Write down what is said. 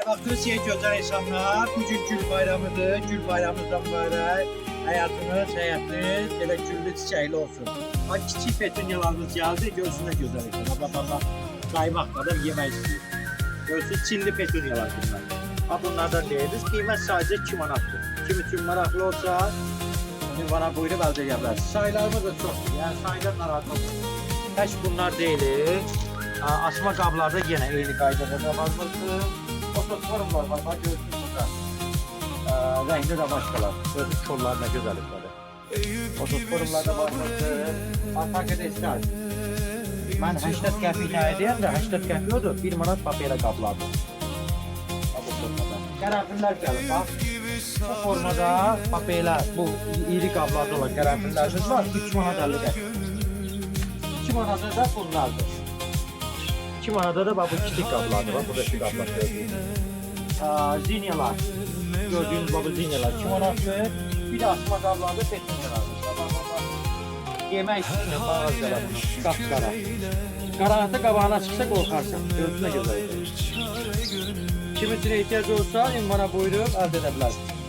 Bakıyorsunuz güzel insanlar. Bugün Gül Bayramıdır. Gül Bayramınızdan mübarək. Həyatınız elə güllü çiçəkli olsun. Bak kiçik petunyalarımız geldi. Görsün ne güzel insan. Bak. Kaymak kadar yemək istəyir. Görsün çilli petunyalar bunlar. Ha bunlardan değiliz. Qiymət sadece 2 manatdır. Kim için meraklı olsa bana buyurup elde edebilirsiniz. Sayılarımız da çok. Yani sayılar narahat olsun. Heç bunlar değiliz. Asma qablarda yenə eyni qaydada da varmıdır. Otosforumlar var, bak görsün burada. Rəngdə də başqalar. Görsün kollar nə gözəllikləri. Otosforumlar da varmıdır. Fark edəsiniz. Mən 80 qəpik nə edəyəm də 80 qəpik odur. 1 manat papirə qablardır. Bu formada. Qərənfillər gəlir, bax. Bu formada papirlər, bu iri qablarda olan qərənfillərimiz var. 3 manat 50 qəpik. 2 manata da bunlardır. 2 manada da bu kiçik qablardır. Bak buradaki qablar gördüğünüz. Zinyalar. Gördüğünüz bu zinyalar 2 manatdır. Bir de asma qablarda petunyalar. Yemək üstüne bazıları. Qapqara. Qaranlıqda qabağına çıxsa qorxarsan. Gördüyünüz nə gözəl. Kim üçün ehtiyac olsa ünvana buyurub əldə edə bilərsiniz.